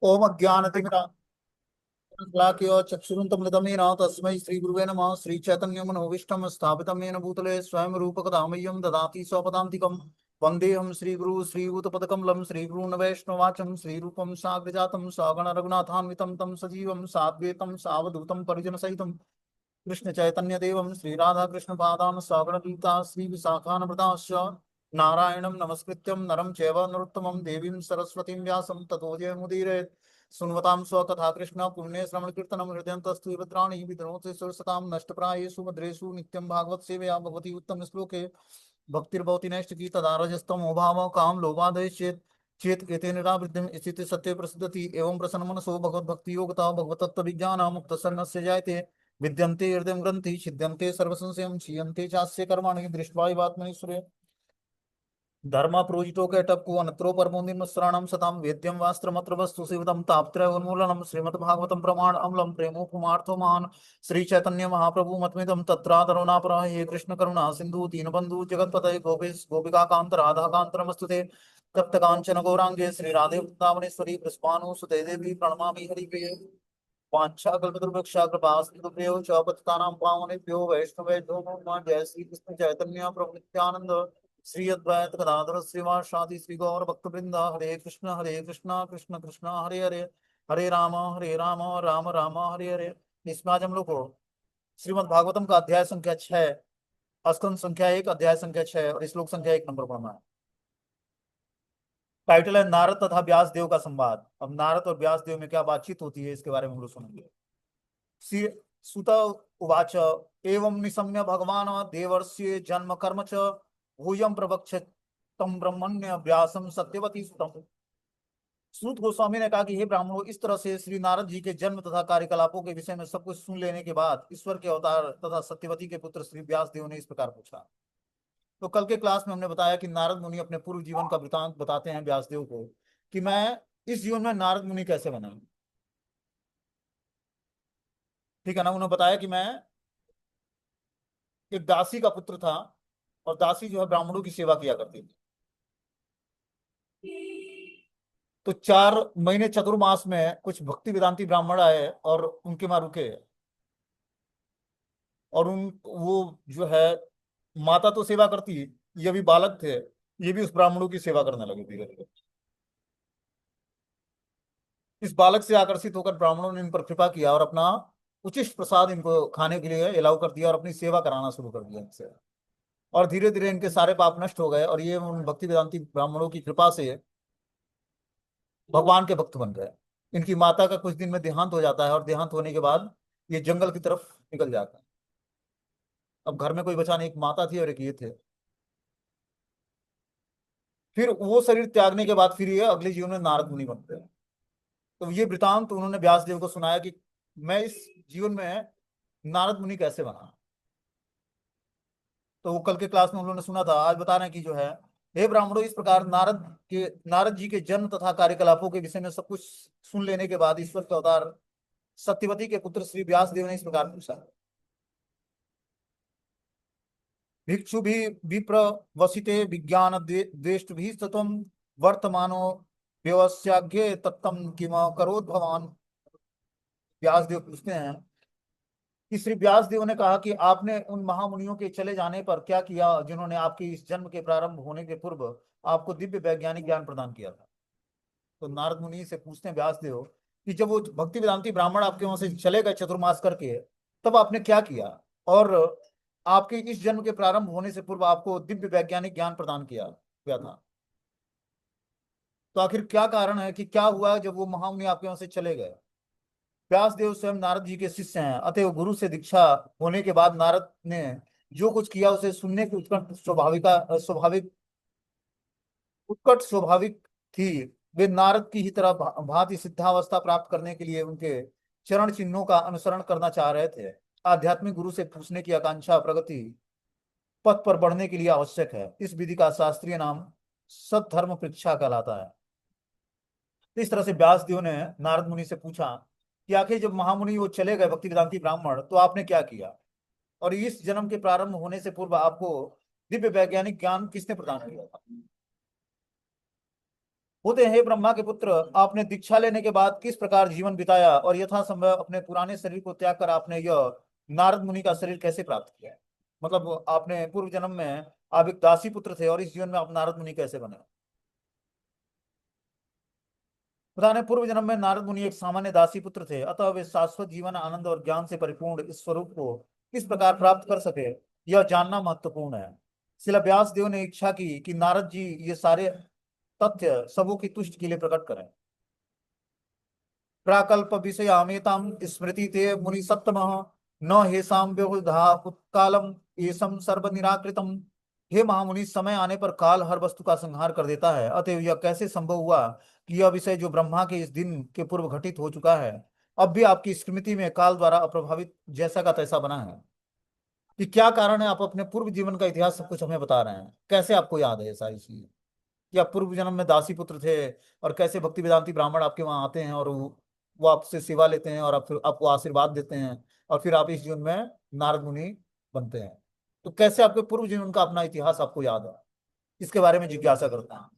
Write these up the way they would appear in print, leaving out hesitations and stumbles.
ओम अज्ञानतिमिरान्धकाराय चक्षुरुन्मिलितं येन तस्मै श्रीगुरुवे नमः। श्रीचैतन्यमनोभीष्टं स्थापितं येन भूतले स्वयं रूपकदामह्यं ददाति स्वपदान्तिकं। वन्देऽहं श्रीगुरु श्रीयुतपदकमलं श्रीगुरून् वैष्णवाचं श्रीरूपं साग्रजातं सगण रघुनाथान्वितं तं सजीवं साद्वैतं सावधूतं परिजनसहितं कृष्ण चैतन्य देवं श्री राधा कृष्ण पादान सगण गीता श्री विशाखानप्रदाश्च नारायणं नमस्कृत्यं नरं चैव नरोत्तमं देवीं सरस्वतीं व्यासं ततो जयमुदीरयेत्। सुन्वतां स्वकथा कृष्ण पुण्य श्रवण कीर्तनम हृदयन्तस्तु भद्राणि विद्रोते सुरसतां नष्टप्रायेषु भद्रेषु नित्यं भागवत सेवया भगवती उत्तम श्लोके भक्तिर्भवति नैष्ठ की तदारजस्तम भाव काम लोभादयश्चेत चेत एते निरावृत्तिम स्थिति सत्य प्रसिद्धति एवं प्रसन्न मनसो भगवत भक्ति योगता भगवतत्व विज्ञान मुक्त संगस्य जायते विद्यन्ते हृदय ग्रंथि छिद्यन्ते सर्वसंशयं क्षीयन्ते चास्य कर्माणि दृष्ट्वा एवात्मनीश्वरे धर्म प्रोजिटोकेटप्पु अनत्रो परमो निर्मस्राणं सतां वेद्यं वास्त्रमत्र वस्तु शिवदं तापत्रय उन्मूलनं श्रीमद्भागवतं प्रमाण अम्लं प्रेमोपमार्थो महान् श्री चैतन्य महाप्रभु मतमिदं तत्रादरुणापरा हे कृष्ण करुणा सिंधु दीनबंधु जगत्पतये गोपेश गोपिका कांत राधा कांत नमस्तुते तप्त कांचन गौरांगे श्री राधे वृंदावनेश्वरी कृष्णानु सुते देवी प्रणमामि हरिप्रिये वाञ्छाकल्पतरुभ्यश्च कृपासिन्धुभ्यो च पतितानां पावनेभ्यो वैष्णवेभ्यो नमः। जय श्री कृष्ण चैतन्य प्रभु नित्यानंद श्री अद्वैत गदाधर श्रीवासादि श्री गौर भक्तवृंद हरे कृष्ण कृष्ण कृष्ण हरे हरे हरे राम राम राम हरे हरे। इसमें आज हम लोग को श्रीमद् भागवतम का अध्याय संख्या 6, स्कंद संख्या 1, अध्याय संख्या 6 और श्लोक संख्या 1 नंबर पढ़ना है। टाइटल है नारद तथा व्यास देव का संवाद। अब नारद और व्यास देव में क्या बातचीत होती है इसके बारे में हम लोग सुनेंगे। श्री सुत उवाच एवं निशम्य भगवान देवर्षि जन्म कर्म च भूयं प्रवक्ष्य तम ब्रह्मण्य व्यासम सत्यवती सुतम। सूत गोस्वामी ने कहा कि हे ब्राह्मणों, इस तरह से श्री नारद जी के जन्म तथा कार्यकलापों के विषय में सब कुछ सुन लेने के बाद ईश्वर के अवतार तथा सत्यवती के पुत्र श्री व्यास देव ने इस प्रकार पूछा। तो कल के क्लास में हमने बताया कि नारद मुनि अपने पूर्व जीवन का वृतांत बताते हैं व्यास देव को कि मैं इस जीवन में नारद मुनि कैसे बना। ठीक है ना। उन्होंने बताया कि मैं एक दासी का पुत्र था और दासी जो है ब्राह्मणों की सेवा किया करती थी। तो 4 महीने चतुर्मास में कुछ भक्ति वेदांती ब्राह्मण आए और उनके वहां रुके और उन वो जो है माता तो सेवा करती, ये भी बालक थे, ये भी उस ब्राह्मणों की सेवा करने लगे धीरे धीरे। इस बालक से आकर्षित होकर ब्राह्मणों ने इन पर कृपा किया और अपना उचित प्रसाद इनको खाने के लिए अलाउ कर दिया और अपनी सेवा कराना शुरू कर दिया इनसे। और धीरे धीरे इनके सारे पाप नष्ट हो गए और ये उन भक्ति वेदांती ब्राह्मणों की कृपा से भगवान के भक्त बन गए। इनकी माता का कुछ दिन में देहांत हो जाता है और देहांत होने के बाद ये जंगल की तरफ निकल जाता है। अब घर में कोई बचा नहीं, एक माता थी और एक ये थे। फिर वो शरीर त्यागने के बाद फिर ये अगले जीवन में नारद मुनि बनते हैं। तो ये वृतांत उन्होंने व्यास देव को सुनाया कि मैं इस जीवन में नारद मुनि कैसे बना। तो वो कल के क्लास में उन्होंने सुना था। आज बता रहे हैं कि जो है, हे ब्राह्मणों, इस प्रकार नारद जी के जन्म तथा कार्यकलापों के विषय में सब कुछ सुन लेने के बाद ईश्वर के अवतार सत्यवती के पुत्र श्री व्यास देव ने इस प्रकार पूछा। भिक्षु भी विप्र वसिते विज्ञान द्वेष्ट भी तत्वम वर्तमानो व्यवस्याज्ञे तत्तम किम करोद भवान। व्यास देव पूछते हैं कि श्री व्यास देव ने कहा कि आपने उन महामुनियों के चले जाने पर क्या किया जिन्होंने आपके इस जन्म के प्रारंभ होने के पूर्व आपको दिव्य वैज्ञानिक ज्ञान प्रदान किया था। तो नारद मुनि से पूछते हैं व्यास देव कि जब वो भक्ति वेदांती ब्राह्मण आपके वहां से चले गए चतुर्मास करके, तब आपने क्या किया और आपके इस जन्म के प्रारंभ होने से पूर्व आपको दिव्य वैज्ञानिक ज्ञान प्रदान किया गया था। तो आखिर क्या कारण है कि क्या हुआ जब वो महामुनि आपके वहां से चले गए। व्यास देव स्वयं नारद जी के शिष्य हैं, अतएव गुरु से दीक्षा होने के बाद नारद ने जो कुछ किया उसे सुनने की उत्कट स्वाभाविक थी। वे नारद की ही तरह भांति सिद्धावस्था प्राप्त करने के लिए उनके चरण चिन्हों का अनुसरण करना चाह रहे थे। आध्यात्मिक गुरु से पूछने की आकांक्षा प्रगति पथ पर बढ़ने के लिए आवश्यक है। इस विधि का शास्त्रीय नाम सद्धर्म परीक्षा कहलाता है। तो इस तरह से व्यास देव ने नारद मुनि से पूछा कि आखिर जब महामुनि वो चले गए भक्ति वेदांती ब्राह्मण, तो आपने क्या किया और इस जन्म के प्रारंभ होने से पूर्व आपको दिव्य वैज्ञानिक ज्ञान किसने प्रदान किया था। होते हैं ब्रह्मा के पुत्र, आपने दीक्षा लेने के बाद किस प्रकार जीवन बिताया और यथासंभव अपने पुराने शरीर को त्याग कर आपने यह नारद मुनि का शरीर कैसे प्राप्त किया? मतलब आपने पूर्व जन्म में आप एक दासी पुत्र थे और इस जीवन में आप नारद मुनि कैसे बने? बता पूर्व जन्म में नारद मुनि एक सामान्य दासी पुत्र थे, अतः वे शाश्वत जीवन, आनंद और ज्ञान से परिपूर्ण इस स्वरूप को किस प्रकार प्राप्त कर सके, यह जानना महत्वपूर्ण है। शिला व्यास देव ने इच्छा की कि नारद जी ये सारे तथ्य सबों की तुष्टि के लिए प्रकट करें। प्राकल्प विषयामेतां स्मृति ते मुनि सत्तमः, न हेषां व्यवधा उत्कालम येषम सर्व निराकृतम। हे महामुनि, समय आने पर काल हर वस्तु का संहार कर देता है, अतएव यह कैसे संभव हुआ कि यह विषय जो ब्रह्मा के इस दिन के पूर्व घटित हो चुका है, अब भी आपकी स्मृति में काल द्वारा अप्रभावित जैसा का तैसा बना है? कि क्या कारण है आप अपने पूर्व जीवन का इतिहास सब कुछ हमें बता रहे हैं? कैसे आपको याद है ये सारी चीजें कि आप पूर्व जन्म में दासी पुत्र थे और कैसे भक्ति वेदांती ब्राह्मण आपके वहां आते हैं और वो आपसे सेवा लेते हैं और आप फिर आपको आशीर्वाद देते हैं और फिर आप इस जीवन में नारद मुनि बनते हैं? तो कैसे आपके पूर्व जीवन का अपना इतिहास आपको याद है? इसके बारे में जिज्ञासा करते हैं।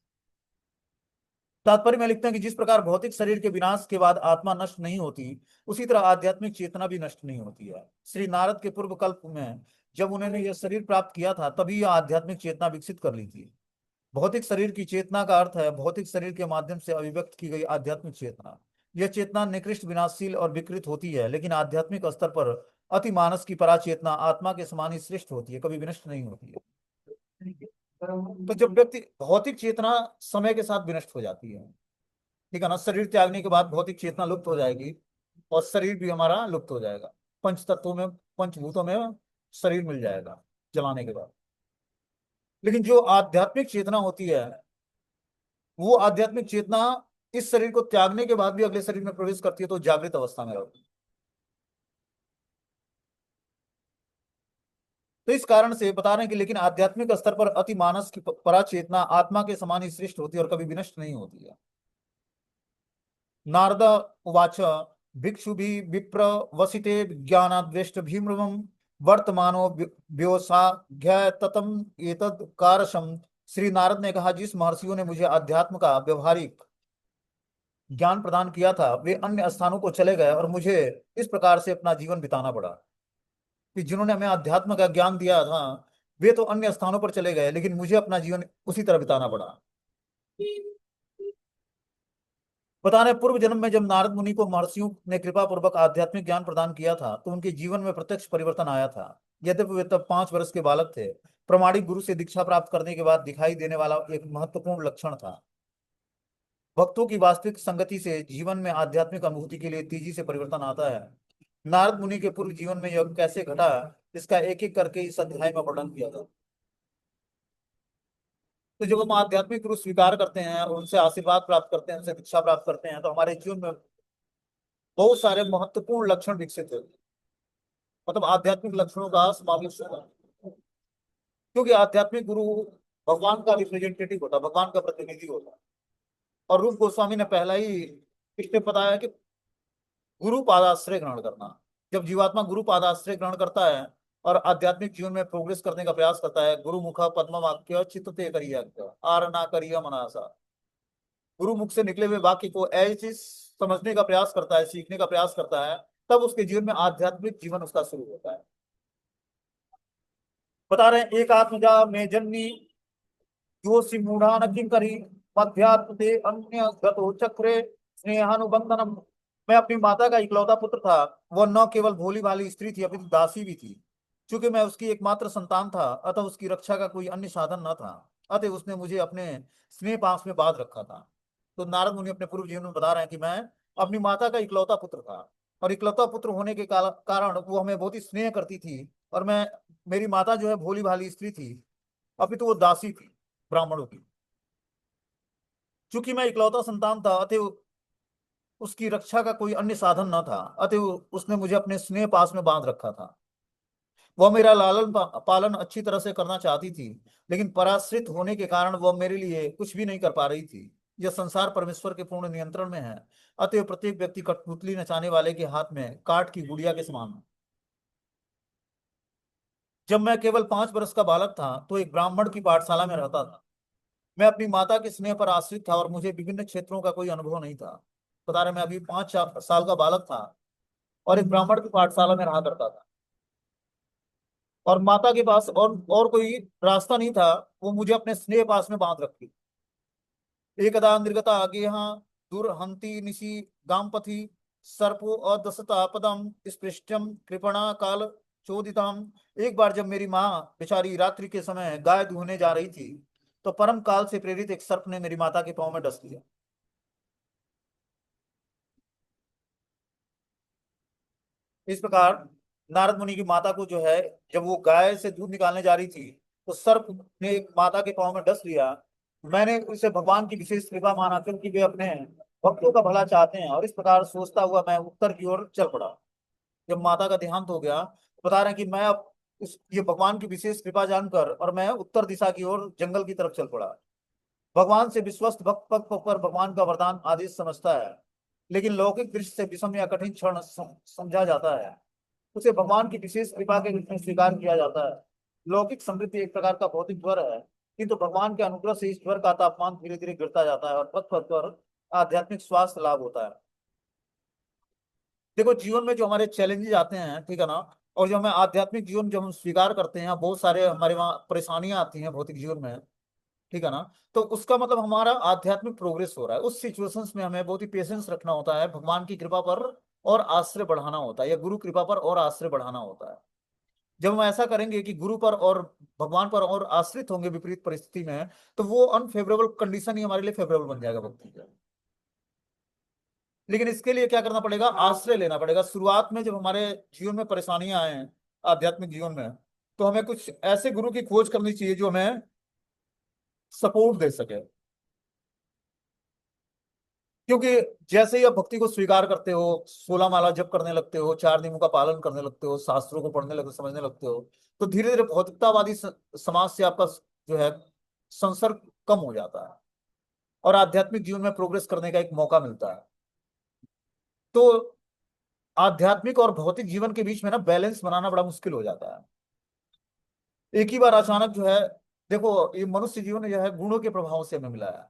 तात्पर्य में लिखते हैं कि जिस प्रकार भौतिक शरीर के विनाश के बाद आत्मा नष्ट नहीं होती, उसी तरह आध्यात्मिक चेतना भी नष्ट नहीं होती है। श्री नारद के पूर्व कल्प में जब उन्होंने यह शरीर प्राप्त किया था, तभी यह आध्यात्मिक चेतना विकसित कर ली थी। भौतिक शरीर की चेतना का अर्थ है भौतिक शरीर के माध्यम से अभिव्यक्त की गई आध्यात्मिक चेतना। यह चेतना निकृष्ट, विनाशशील और विकृत होती है, लेकिन आध्यात्मिक स्तर पर अति मानस की पराचेतना आत्मा के समान ही श्रेष्ठ होती है, कभी विनष्ट नहीं होती है। तो जब व्यक्ति भौतिक चेतना समय के साथ विनष्ट हो जाती है, ठीक है ना, शरीर त्यागने के बाद भौतिक चेतना लुप्त हो जाएगी और शरीर भी हमारा लुप्त हो जाएगा। पंच तत्वों में, पंचभूतों में शरीर मिल जाएगा जलाने के बाद। लेकिन जो आध्यात्मिक चेतना होती है, वो आध्यात्मिक चेतना इस शरीर को त्यागने के बाद भी अगले शरीर में प्रवेश करती है, तो जागृत अवस्था में रहती है। तो इस कारण से बता रहे हैं कि लेकिन आध्यात्मिक स्तर पर अति मानस की परा चेतना आत्मा के समान ही श्रेष्ठ होती है और कभी विनष्ट नहीं होती है। नारद उवाच, भिक्षु भी विप्र वसिते ज्ञानाद्वेष्ट भीमृवम वर्तमानो व्योसाघ्य ततम एतद कारशम। श्री नारद ने कहा, जिस महर्षियों ने मुझे अध्यात्म का व्यवहारिक ज्ञान प्रदान किया था, वे अन्य स्थानों को चले गए और मुझे इस प्रकार से अपना जीवन बिताना पड़ा। कि जिन्होंने हमें अध्यात्म का ज्ञान दिया था, वे तो अन्य स्थानों पर चले गए, लेकिन मुझे अपना जीवन उसी तरह बिताना पड़ा। बता रहे पूर्व जन्म में जब नारद मुनि को महर्षियों ने कृपा पूर्वक आध्यात्मिक ज्ञान प्रदान किया था, तो उनके जीवन में प्रत्यक्ष परिवर्तन आया था। यद्यपि वे तब 5 वर्ष के बालक थे, प्रमाणिक गुरु से दीक्षा प्राप्त करने के बाद दिखाई देने वाला एक महत्वपूर्ण लक्षण था। भक्तों की वास्तविक संगति से जीवन में आध्यात्मिक अनुभूति के लिए तेजी से परिवर्तन आता है। नारद मुनि के पूर्व जीवन में यह कैसे घटा, इसका एक एक करके इस अध्याय में वर्णन किया था। तो जब हम आध्यात्मिक गुरु स्वीकार करते हैं और उनसे आशीर्वाद प्राप्त करते हैं, उनसे दीक्षा प्राप्त करते हैं, तो हमारे जीवन में बहुत सारे महत्वपूर्ण लक्षण विकसित होते हैं। मतलब आध्यात्मिक लक्षणों का समावेश होता है, क्योंकि आध्यात्मिक गुरु भगवान का रिप्रेजेंटेटिव होता है, भगवान का प्रतिनिधि होता है। और रूप गोस्वामी ने पहला ही स्टेप बताया कि गुरु पादाश्रय ग्रहण करना। जब जीवात्मा गुरु पादाश्रय ग्रहण करता है और आध्यात्मिक जीवन में प्रोग्रेस करने का प्रयास करता है, गुरु मुख पद्म वाक्य चित्त ते करिय आर ना करिय मनासा, गुरु मुख से निकले हुए वाक्य को एज इज समझने का प्रयास करता है, सीखने का प्रयास करता है, तब उसके जीवन में आध्यात्मिक जीवन उसका शुरू होता है। बता रहे हैं, एक आत्मजा में जन्मी जो सिमूढ़ा न किंकरी मध्यात्म ते अन्य गतो चक्रे स्नेहानुबंधनम। मैं अपनी माता का इकलौता पुत्र था। वह न केवल भोली भाली स्त्री थी, अपितु दासी भी थी। चूंकि मैं उसकी एकमात्र संतान था, अतः उसकी रक्षा का कोई अन्य साधन न था। अतः उसने मुझे अपने स्नेह पास में बांध रखा था। तो नारद मुनि अपने पूर्व जीवन में बता रहे हैं कि मैं अपनी माता का इकलौता पुत्र था, और इकलौता पुत्र होने के कारण वो हमें बहुत ही स्नेह करती थी। और मैं, मेरी माता जो है भोली भाली स्त्री थी, अपितु वो दासी थी ब्राह्मणों की। चूंकि मैं इकलौता संतान था, अतः उसकी रक्षा का कोई अन्य साधन न था, अतः उसने मुझे अपने स्नेह पास में बांध रखा था। वह मेरा लालन पालन अच्छी तरह से करना चाहती थी, लेकिन पराश्रित होने के कारण वह मेरे लिए कुछ भी नहीं कर पा रही थी। यह संसार परमेश्वर के पूर्ण नियंत्रण में है, अतः प्रत्येक व्यक्ति कठपुतली नचाने वाले के हाथ में काठ की गुड़िया के समान है। जब मैं केवल 5 वर्ष का बालक था, तो एक ब्राह्मण की पाठशाला में रहता था। मैं अपनी माता के स्नेह पर आश्रित था और मुझे विभिन्न क्षेत्रों का कोई अनुभव नहीं था। बता रहे मैं अभी 5 साल का बालक था और एक ब्राह्मण की पाठशाला में रहा करता था, और माता के पास और कोई रास्ता नहीं था। वो मुझे अपने स्नेह पास में बांध रखती। एकदा निर्गता आगे दूर हंति निशि गामपथि सर्पो अदसता पदम स्पृष्टम कृपणा काल चोदिताम। एक बार जब मेरी माँ बेचारी रात्रि के समय गाय दूहने जा रही थी, तो परम काल से प्रेरित एक सर्प ने मेरी माता के पांव में डस लिया। इस प्रकार नारद मुनि की माता को जो है, जब वो गाय से दूध निकालने जा रही थी, तो सर्प ने माता के पांव में डस लिया। मैंने उसे भगवान की विशेष कृपा माना, क्योंकि वे अपने भक्तों का भला चाहते हैं, और इस प्रकार सोचता हुआ मैं उत्तर की ओर चल पड़ा। जब माता का देहांत हो गया, बता रहे हैं कि मैं अब उस ये भगवान की विशेष कृपा जानकर और मैं उत्तर दिशा की ओर जंगल की तरफ चल पड़ा। भगवान से विश्वस्त भक्त पग पग पर भगवान का वरदान आदेश समझता है, लेकिन लौकिक दृष्टि से विषम या कठिन क्षण समझा जाता है। उसे भगवान की विशेष कृपा के रूप में स्वीकार किया जाता है। लौकिक समृद्धि एक प्रकार का भौतिक ज्वर है, किंतु भगवान के अनुग्रह से इस ज्वर का तापमान धीरे धीरे गिरता जाता है और पथ पथ पर आध्यात्मिक स्वास्थ्य लाभ होता है। देखो, जीवन में जो हमारे चैलेंजेस आते हैं, ठीक है ना, और जो हमें आध्यात्मिक जीवन जो हम स्वीकार करते हैं, बहुत सारे हमारे वहाँ परेशानियां आती हैं भौतिक जीवन में, ठीक है ना, तो उसका मतलब हमारा आध्यात्मिक प्रोग्रेस हो रहा है। उस सिचुएशंस में हमें बहुत ही पेशेंस रखना होता है, भगवान की कृपा पर और आश्रय बढ़ाना होता है, या गुरु कृपा पर और आश्रय बढ़ाना होता है। जब हम ऐसा करेंगे कि गुरु पर और भगवान पर और आश्रित होंगे विपरीत परिस्थिति में, तो वो अनफेवरेबल कंडीशन ही हमारे लिए फेवरेबल बन जाएगा भक्ति का। लेकिन इसके लिए क्या करना पड़ेगा? आश्रय लेना पड़ेगा। शुरुआत में जब हमारे जीवन में परेशानियां आए आध्यात्मिक जीवन में, तो हमें कुछ ऐसे गुरु की खोज करनी चाहिए जो हमें सपोर्ट दे सके। क्योंकि जैसे ही आप भक्ति को स्वीकार करते हो, 16 माला जप करने लगते हो, 4 नियमों का पालन करने लगते हो, शास्त्रों को पढ़ने लगते समझने लगते हो, तो धीरे धीरे भौतिकतावादी समाज से आपका जो है संसर्ग कम हो जाता है, और आध्यात्मिक जीवन में प्रोग्रेस करने का एक मौका मिलता है। तो आध्यात्मिक और भौतिक जीवन के बीच में ना बैलेंस बनाना बड़ा मुश्किल हो जाता है। एक ही बार अचानक जो है, देखो, ये मनुष्य जीवन जो है गुणों के प्रभाव से हमें मिला है।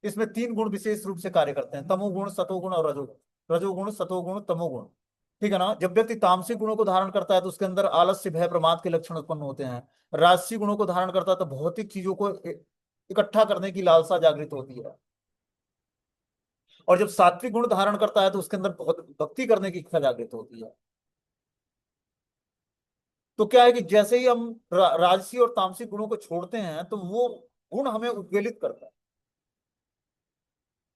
इसमें 3 गुण विशेष रूप से कार्य करते हैं: तमोगुण, सतोगुण और रजोगुण। रजोगुण, सतोगुण, तमोगुण, ठीक है ना। जब व्यक्ति तामसिक गुणों को धारण करता है, तो उसके अंदर आलस्य, भय, प्रमाद के लक्षण उत्पन्न होते हैं। राजसी गुणों को धारण करता है तो भौतिक चीजों को इकट्ठा करने की लालसा जागृत होती है। और जब सात्विक गुण धारण करता है, तो उसके अंदर बहुत भक्ति करने की इच्छा जागृत होती है। तो क्या है कि जैसे ही हम राजसी और तामसिक गुणों को छोड़ते हैं, तो वो गुण हमें उद्वेलित करता है,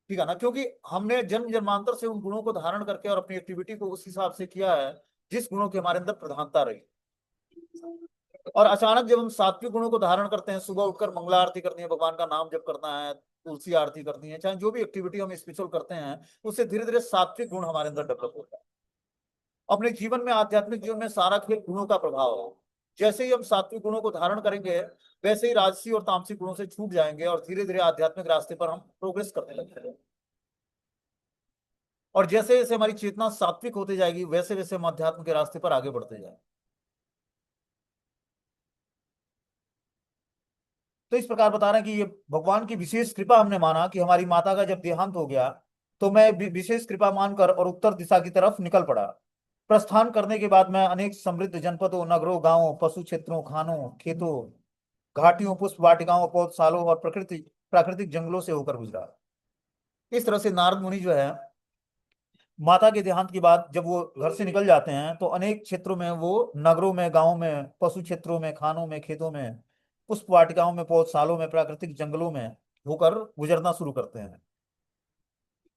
ठीक है ना, क्योंकि हमने जन्म जन्मांतर से उन गुणों को धारण करके और अपनी एक्टिविटी को उस हिसाब से किया है जिस गुणों की हमारे अंदर प्रधानता रही। और अचानक जब हम सात्विक गुणों को धारण करते हैं, सुबह उठकर मंगला आरती करनी है, भगवान का नाम जप करना है, तुलसी आरती करनी है, चाहे जो भी एक्टिविटी हम स्पिरिचुअल करते हैं, उससे धीरे धीरे सात्विक गुण हमारे अंदर डेवलप होता है। अपने जीवन में, आध्यात्मिक जीवन में सारा खेल गुणों का प्रभाव है। जैसे ही हम सात्विक गुणों को धारण करेंगे, वैसे ही राजसी और तामसिक गुणों से छूट जाएंगे, और धीरे धीरे आध्यात्मिक रास्ते पर हम प्रोग्रेस करने लगते हैं। और जैसे जैसे हमारी चेतना सात्विक होती जाएगी, वैसे वैसे हम अध्यात्म के रास्ते पर आगे बढ़ते जाएंगे। तो इस प्रकार बता रहे हैं कि ये भगवान की विशेष कृपा हमने माना कि हमारी माता का जब देहांत हो गया, तो मैं विशेष कृपा मानकर और उत्तर दिशा की तरफ निकल पड़ा। प्रस्थान करने के बाद मैं अनेक समृद्ध जनपदों, नगरों, गांवों, पशु क्षेत्रों, खानों, खेतों, घाटियों, पुष्प वाटिकाओं, पौधशालों और प्राकृतिक जंगलों से होकर गुजरा। इस तरह से नारद मुनि जो है, माता के देहांत के बाद जब वो घर से निकल जाते हैं, तो अनेक क्षेत्रों में, वो नगरों में, गांवों में, पशु क्षेत्रों में, खानों में, खेतों में, पुष्प वाटिकाओं में, पौधशालों में, प्राकृतिक जंगलों में होकर गुजरना शुरू करते हैं।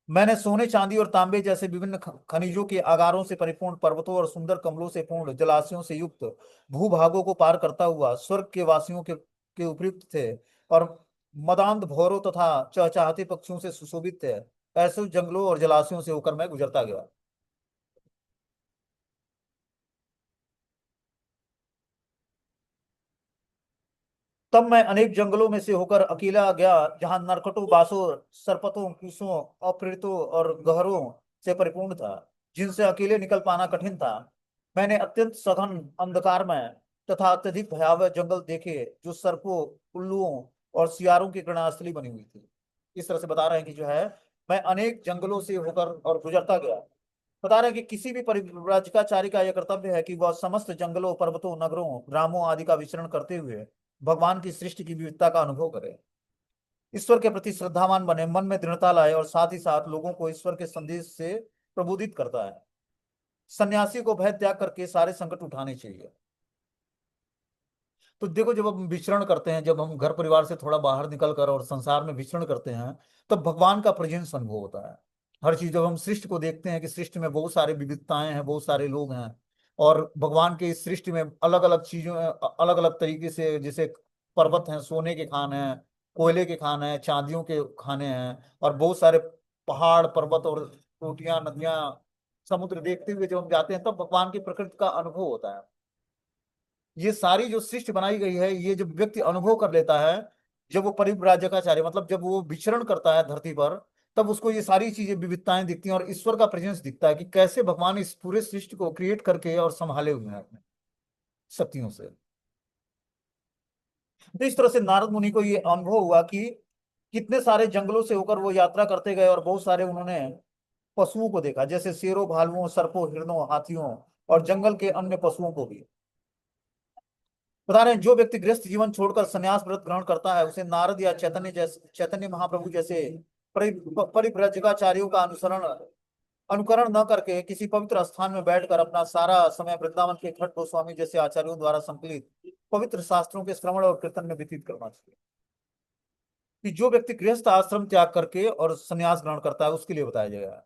मैंने सोने, चांदी और तांबे जैसे विभिन्न खनिजों के आगारों से परिपूर्ण पर्वतों और सुंदर कमलों से पूर्ण जलाशयों से युक्त भूभागों को पार करता हुआ स्वर्ग के वासियों के उपयुक्त थे, और मदांध भौरों तथा चहचहाते पक्षियों से सुशोभित थे, ऐसे जंगलों और जलाशयों से होकर मैं गुजरता गया। तब मैं अनेक जंगलों में से होकर अकेला गया, जहां नरकटों, बासों, सरपतों, कुशों, अप्रेतों और गहरों से परिपूर्ण था, जिनसे अकेले निकल पाना कठिन था। मैंने अत्यंत सघन अंधकारमय तथा अत्यधिक भयावह जंगल देखे, जो सर्पों, उल्लुओं, और सियारों की क्रणास्थली बनी हुई थी। इस तरह से बता रहे हैं कि जो है मैं अनेक जंगलों से होकर और गुजरता गया। बता रहे हैं कि किसी भी परिव्राजकाचारी का यह कर्तव्य है कि वह समस्त जंगलों, पर्वतों, नगरों, ग्रामों आदि का विचरण करते हुए भगवान की सृष्टि की विविधता का अनुभव करे, ईश्वर के प्रति श्रद्धावान बने, मन में दृढ़ता लाए और साथ ही साथ लोगों को ईश्वर के संदेश से प्रबोधित करता है। सन्यासी को भय त्याग करके सारे संकट उठाने चाहिए। तो देखो, जब हम विचरण करते हैं, जब हम घर परिवार से थोड़ा बाहर निकल कर और संसार में विचरण करते हैं, तब भगवान का प्रेजेंस अनुभव होता है। हर चीज, जब हम सृष्टि को देखते हैं कि सृष्टि में बहुत सारी विविधताएं हैं, बहुत सारे लोग हैं, और भगवान के इस सृष्टि में अलग अलग चीजों, अलग अलग तरीके से, जैसे पर्वत हैं, सोने के खान हैं, कोयले के खान हैं, चांदियों के खाने हैं, और बहुत सारे पहाड़, पर्वत और चोटियां, नदियां, समुद्र देखते हुए जब हम जाते हैं, तब भगवान की प्रकृति का अनुभव होता है। ये सारी जो सृष्टि बनाई गई है, ये जब व्यक्ति अनुभव कर लेता है, जब वो परिव्राजकाचार्य मतलब जब वो विचरण करता है धरती पर, तब उसको ये सारी चीजें, विविधताएं दिखती हैं और ईश्वर का प्रेजेंस दिखता है कि कैसे भगवान इस पूरे सृष्टि को क्रिएट करके और संभाले हुए हैं अपने शक्तियों से। तो इस तरह से नारद मुनि को ये अनुभव हुआ कि कितने सारे जंगलों से होकर वो यात्रा करते गए, और बहुत सारे उन्होंने पशुओं को देखा, जैसे शेरों, भालुओं, सर्पों, हिरणों, हाथियों और जंगल के अन्य पशुओं को भी। बता रहे हैं, जो व्यक्ति गृहस्थ जीवन छोड़कर संन्यास व्रत ग्रहण करता है, उसे नारद या चैतन्य महाप्रभु जैसे परिव्राजकाचार्यों का अनुकरण न करके किसी पवित्र स्थान में बैठकर अपना सारा समय वृंदावन के खट गोस्वामी जैसे आचार्यों द्वारा संकलित पवित्र शास्त्रों के श्रवण और कीर्तन में व्यतीत करना चाहिए। कि जो व्यक्ति गृहस्थ आश्रम त्याग करके और संन्यास ग्रहण करता है, उसके लिए बताया जाएगा।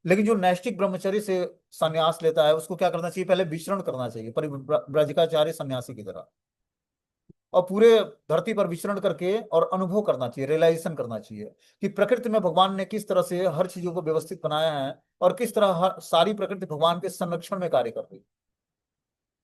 लेकिन जो नैष्ठिक ब्रह्मचर्य से संन्यास लेता है, उसको क्या करना चाहिए? पहले विचरण करना चाहिए परिव्राजकाचार्य सन्यासी की तरह, और पूरे धरती पर विचरण करके और अनुभव करना चाहिए, रियलाइजेशन करना चाहिए कि प्रकृति में भगवान ने किस तरह से हर चीजों को व्यवस्थित बनाया है, और किस तरह हर सारी प्रकृति भगवान के संरक्षण में कार्य कर रही है।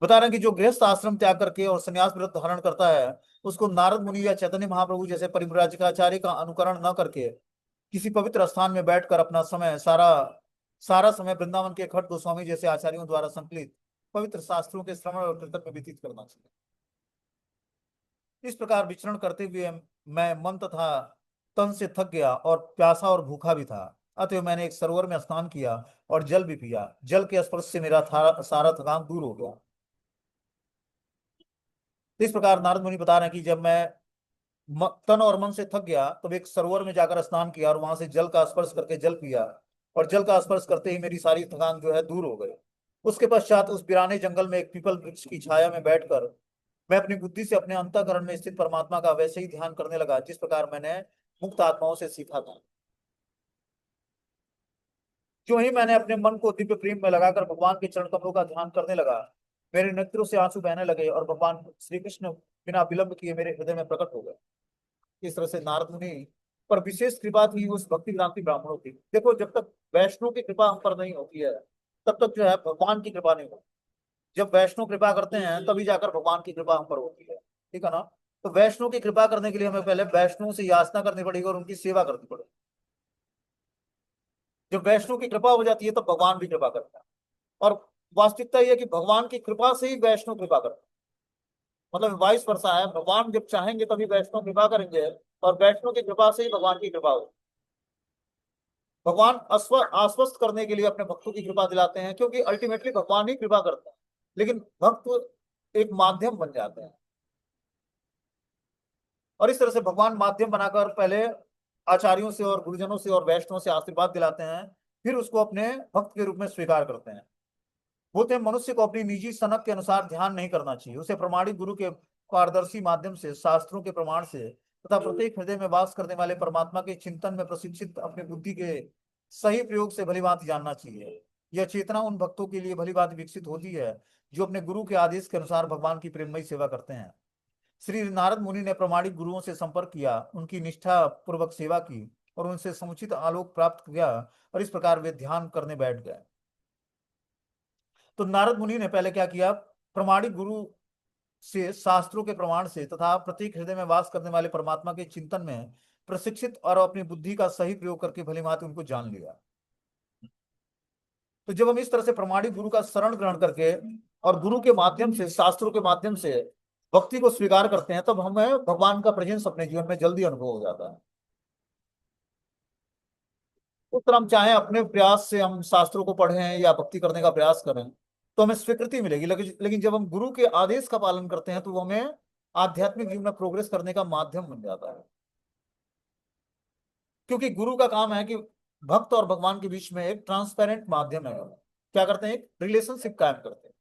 बता रहे हैं कि जो गृहस्थ आश्रम त्याग करके और संन्यास व्रत धारण करता है, उसको नारद मुनि या चैतन्य महाप्रभु जैसे परिव्राजकाचार्य का अनुकरण न करके किसी पवित्र स्थान में बैठकर अपना समय सारा सारा समय वृंदावन के खट गोस्वामी जैसे आचार्यों द्वारा संकलित पवित्र शास्त्रों के श्रवण और कीर्तन में व्यतीत करना चाहिए। इस प्रकार विचरण करते हुए मैं मन तथा तन से थक गया और प्यासा और भूखा भी था। अतः मैंने एक सरोवर में स्नान किया और जल भी पिया। जल के स्पर्श से मेरा सारा थकान दूर हो गया। तो इस प्रकार नारद मुनि बता रहे हैं कि जब मैं तन और मन से थक गया, तब एक सरोवर में जाकर स्नान किया और वहां से जल का स्पर्श करके जल पिया, और जल का स्पर्श करते ही मेरी सारी थकान जो है दूर हो गई। उसके पश्चात उस वीराने जंगल में एक पीपल वृक्ष की छाया में बैठकर मैं अपनी बुद्धि से अपने अंतःकरण में स्थित परमात्मा का वैसे ही ध्यान करने लगा, जिस प्रकार मैंने मुक्त आत्माओं से सीखा था। क्यों ही मैंने अपने मन को दिव्य प्रेम में लगाकर भगवान के चरण कमलों का ध्यान करने लगा, मेरे नेत्रों से आंसू बहने लगे और भगवान श्री कृष्ण बिना विलंब किए मेरे हृदय में प्रकट हो गए। इस तरह से नारद मुनि पर विशेष कृपा थी उस भक्ति क्रांति ब्राह्मणों की। देखो, जब तक वैष्णव की कृपा हम पर नहीं होती है, तब तक जो है भगवान की कृपा नहीं होती। जब वैष्णव कृपा करते हैं, तभी जाकर भगवान की कृपा हम पर होती है। ठीक है ना? तो वैष्णव की कृपा करने के लिए हमें पहले वैष्णव से याचना करनी पड़ेगी और उनकी सेवा करनी पड़ेगी। जब वैष्णव की कृपा हो जाती है, तब भगवान भी कृपा करता है। और वास्तविकता यह है कि भगवान की कृपा से ही वैष्णव कृपा करता है। मतलब वाइस वर्षा है, भगवान जब चाहेंगे तभी वैष्णव कृपा करेंगे, और वैष्णव की कृपा से ही भगवान की कृपा होगी। भगवान आश्वस्त करने के लिए अपने भक्तों की कृपा दिलाते हैं, क्योंकि अल्टीमेटली भगवान ही कृपा करता है, लेकिन भक्त एक माध्यम बन जाते हैं। और इस तरह से भगवान माध्यम बनाकर पहले आचार्यों से और गुरुजनों से और वैष्णवों से आशीर्वाद दिलाते हैं, फिर उसको अपने भक्त के रूप में स्वीकार करते हैं। बोलते हैं, मनुष्य को अपनी निजी सनक के अनुसार ध्यान नहीं करना चाहिए, उसे प्रमाणिक गुरु के पारदर्शी माध्यम से, शास्त्रों के प्रमाण से तथा प्रत्येक हृदय में वास करने वाले परमात्मा के चिंतन में प्रशिक्षित अपनी बुद्धि के सही प्रयोग से भलीभांति जानना चाहिए। यह चेतना उन भक्तों के लिए भलीभांति विकसित होती है जो अपने गुरु के आदेश के अनुसार भगवान की प्रेममयी सेवा करते हैं। श्री नारद मुनि ने प्रमाणिक गुरुओं से संपर्क किया, उनकी निष्ठा पूर्वक सेवा की और उनसे समुचित आलोक प्राप्त किया, और इस प्रकार वे ध्यान करने बैठ गए। तो नारद मुनि ने पहले क्या किया? प्रमाणिक गुरु से, शास्त्रों के प्रमाण से तथा प्रत्येक हृदय में वास करने वाले परमात्मा के चिंतन में प्रशिक्षित और अपनी बुद्धि का सही प्रयोग करके भलीभांति उनको जान लिया। तो जब हम इस तरह से प्रमाणिक गुरु का शरण ग्रहण करके और गुरु के माध्यम से, शास्त्रों के माध्यम से भक्ति को स्वीकार करते हैं, तब हमें भगवान का प्रेजेंस अपने जीवन में जल्दी अनुभव हो जाता है। उस तरह हम चाहे अपने प्रयास से हम शास्त्रों को पढ़ें या भक्ति करने का प्रयास करें तो हमें स्वीकृति मिलेगी, लेकिन जब हम गुरु के आदेश का पालन करते हैं तो वो हमें आध्यात्मिक जीवन में प्रोग्रेस करने का माध्यम बन जाता है। क्योंकि गुरु का काम है कि भक्त और भगवान के बीच में एक ट्रांसपेरेंट माध्यम है, क्या करते हैं, एक रिलेशनशिप कायम करते हैं।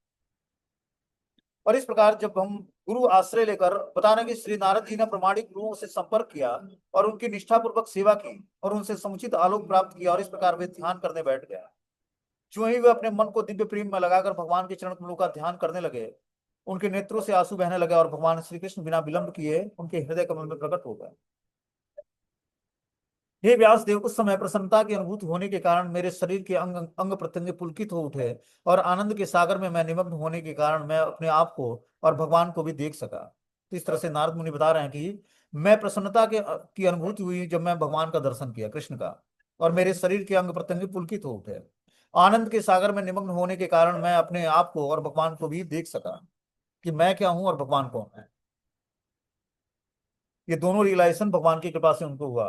और इस प्रकार जब हम गुरु आश्रय लेकर, बता रहे हैं कि श्री नारद जी ने प्रमाणिक गुरुओं से संपर्क किया और उनकी निष्ठापूर्वक सेवा की और उनसे समुचित आलोक प्राप्त किया, और इस प्रकार वे ध्यान करने बैठ गए। जो ही वे अपने मन को दिव्य प्रेम में लगाकर भगवान के चरण कमलों का ध्यान करने लगे, उनके नेत्रों से आंसू बहने लगे और भगवान श्री कृष्ण बिना विलंब किए उनके हृदय कमल में प्रकट हो गए। हे व्यास देव, उस समय प्रसन्नता की अनुभूति होने के कारण मेरे शरीर के अंग अंग प्रत्यंग पुलकित हो उठे, और आनंद के सागर में मैं निमग्न होने के कारण मैं अपने आप को और भगवान को भी देख सका। तो इस तरह से नारद मुनि बता रहे हैं कि मैं प्रसन्नता के की अनुभूति हुई जब मैं भगवान का दर्शन किया, कृष्ण का, और मेरे शरीर के अंग प्रत्यंग पुलकित हो उठे। आनंद के सागर में निमग्न होने के कारण मैं अपने आप को और भगवान को भी देख सका कि मैं क्या हूं और भगवान कौन है। ये दोनों रियलाइजेशन भगवान की कृपा से उनको हुआ।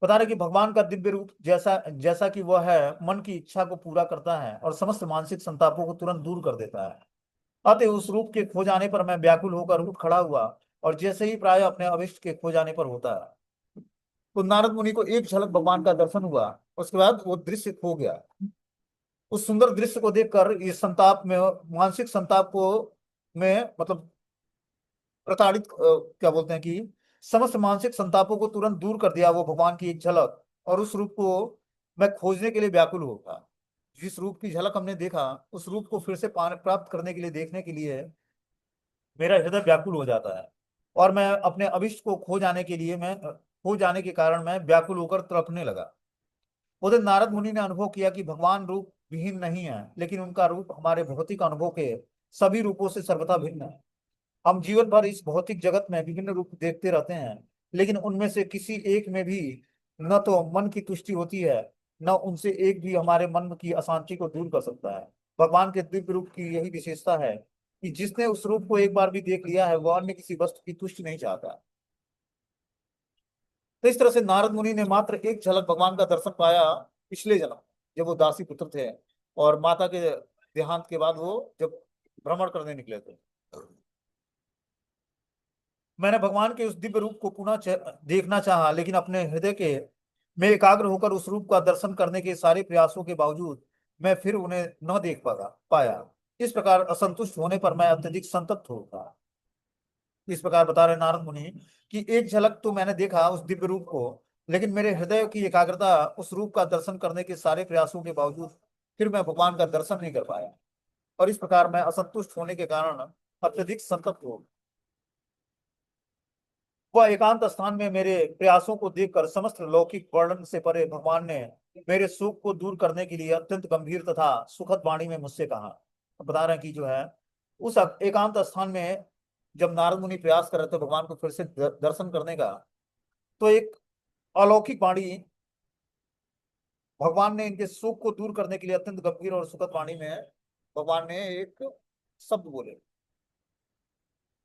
बता रहे कि भगवान का दिव्य रूप जैसा जैसा कि वह है, मन की इच्छा को पूरा करता है और समस्त मानसिक संतापों को तुरंत दूर कर देता है। अतः उस रूप के खो जाने पर मैं व्याकुल होकर उठ खड़ा हुआ, और जैसे ही प्राय अपने अभिष्ट के खो जाने पर होता है। तो नारद मुनि को एक झलक भगवान का दर्शन हुआ, उसके बाद वो दृश्य खो गया। उस सुंदर दृश्य को देखकर इस संताप में, मानसिक संताप को में मतलब प्रताड़ित, क्या बोलते हैं कि समस्त मानसिक संतापों को तुरंत दूर कर दिया वो भगवान की एक झलक, और उस रूप को मैं खोजने के लिए व्याकुल होगा। जिस रूप की झलक हमने देखा, उस रूप को फिर से प्राप्त करने के लिए, देखने के लिए मेरा हृदय व्याकुल हो जाता है, और मैं अपने अभिष्ट को खो जाने के कारण मैं व्याकुल होकर तड़पने लगा। उधर नारद मुनि ने अनुभव किया कि भगवान रूप विहीन नहीं है, लेकिन उनका रूप हमारे भौतिक अनुभव के सभी रूपों से सर्वथा भिन्न है। हम जीवन भर इस भौतिक जगत में विभिन्न रूप देखते रहते हैं, लेकिन उनमें से किसी एक में भी न तो मन की तुष्टि होती है, न उनसे एक भी हमारे मन की अशांति को दूर कर सकता है। भगवान के दिव्य रूप की यही विशेषता है कि जिसने उस रूप को एक बार भी देख लिया है, वह अन्य किसी वस्तु की तुष्टि नहीं चाहता। तो इस तरह से नारद मुनि ने मात्र एक झलक भगवान का दर्शन पाया पिछले जन्म, जब वो दासी पुत्र थे, और माता के देहांत के बाद वो जब भ्रमण करने निकले थे। मैंने भगवान के उस दिव्य रूप को पुनः देखना चाहा, लेकिन अपने हृदय के में एकाग्र होकर उस रूप का दर्शन करने के सारे प्रयासों के बावजूद मैं फिर उन्हें न देख पाया। इस प्रकार असंतुष्ट होने पर मैं अत्यधिक संतप्त हो गया। इस प्रकार बता रहे नारद मुनि कि एक झलक तो मैंने देखा उस दिव्य रूप को, लेकिन मेरे हृदय की एकाग्रता उस रूप का दर्शन करने के सारे प्रयासों के बावजूद फिर मैं भगवान का दर्शन नहीं कर पाया, और इस प्रकार मैं असंतुष्ट होने के कारण अत्यधिक संतप्त हो गया। वह एकांत स्थान में मेरे प्रयासों को देखकर समस्त लौकिक वर्णन से परे भगवान ने मेरे सुख को दूर करने के लिए अत्यंत गंभीर तथा सुखद वाणी में मुझसे कहा। बता रहे हैं कि जो है, उस एकांत स्थान में जब नारद मुनि प्रयास कर रहे थे भगवान को फिर से दर्शन करने का, तो एक अलौकिक वाणी, भगवान ने इनके सुख को दूर करने के लिए अत्यंत गंभीर और सुखद वाणी में भगवान ने एक शब्द बोले।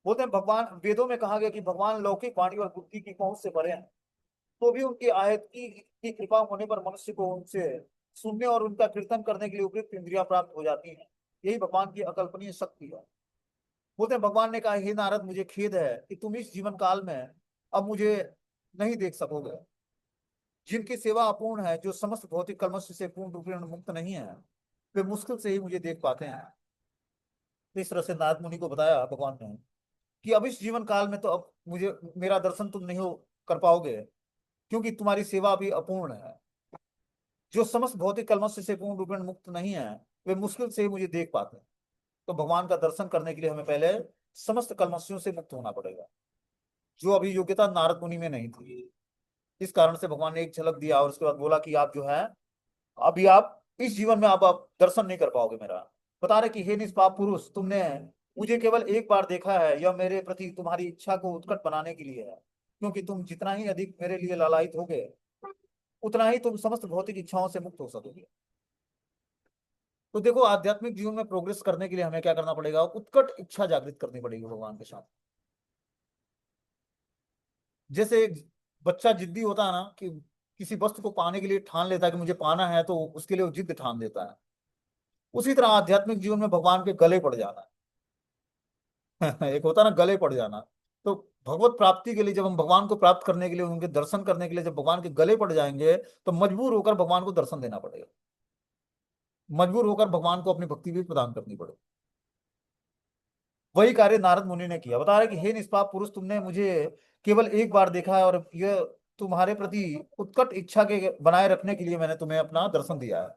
बोलते हैं, भगवान, वेदों में कहा गया कि भगवान लौकिक वाणी और बुद्धि की पहुंच से परे हैं, तो भी उनकी आयत की कृपा होने पर मनुष्य को उनसे सुनने और उनका कीर्तन करने के लिए उपयुक्त इंद्रियां प्राप्त हो जाती हैं। यही भगवान की अकल्पनीय शक्ति है। बोलते हैं, भगवान ने कहा, हे नारद, मुझे खेद है कि तुम इस जीवन काल में अब मुझे नहीं देख सकोगे। जिनकी सेवा अपूर्ण है, जो समस्त भौतिक कलमश से पूर्ण रूप में मुक्त नहीं है, वे मुश्किल से ही मुझे देख पाते हैं। तो इस तरह से नारद मुनि को बताया भगवान ने कि अब इस जीवन काल में तो अब मुझे मेरा दर्शन तुम नहीं कर पाओगे, क्योंकि तुम्हारी सेवा अभी अपूर्ण है। जो समस्त भौतिक कलमश से पूर्ण रूप में मुक्त नहीं है, वे मुश्किल से ही मुझे देख पाते हैं। तो भगवान का दर्शन करने के लिए हमें पहले समस्त कलमशियों से मुक्त होना पड़ेगा, जो अभी योग्यता नारद मुनि में नहीं थी। इस कारण से भगवान ने एक झलक दिया और उसके बाद बोला कि आप जो है, अभी आप इस जीवन में अब आप दर्शन नहीं कर पाओगे मेरा। बता रहे कि हे निष्पाप पुरुष, तुमने मुझे केवल एक बार देखा है, यह मेरे प्रति तुम्हारी इच्छा को उत्कट बनाने के लिए है, क्योंकि तुम जितना ही अधिक मेरे लिए लालायित होगे, उतना ही तुम समस्त भौतिक इच्छाओं से मुक्त हो सकोगे। तो देखो, आध्यात्मिक जीवन में प्रोग्रेस करने के लिए हमें क्या करना पड़ेगा, उत्कट इच्छा जागृत करनी पड़ेगी भगवान के साथ। जैसे एक बच्चा जिद्दी होता है ना, कि किसी वस्तु को पाने के लिए ठान लेता है कि मुझे पाना है, तो उसके लिए वो जिद ठान देता है। उसी तरह आध्यात्मिक जीवन में भगवान के गले पड़ जाना है। एक होता है ना गले पड़ जाना। तो भगवत प्राप्ति के लिए, जब हम भगवान को प्राप्त करने के लिए, उनके दर्शन करने के लिए जब भगवान के गले पड़ जाएंगे, तो मजबूर होकर भगवान को दर्शन देना पड़ेगा। मजबूर होकर भगवान को अपनी भक्ति भी प्रदान करनी पड़ेगी। वही कार्य नारद मुनि ने किया। बता रहे कि हे निष्पाप पुरुष, तुमने मुझे केवल एक बार देखा है, और यह तुम्हारे प्रति उत्कट इच्छा के बनाए रखने के लिए मैंने तुम्हें अपना दर्शन दिया है।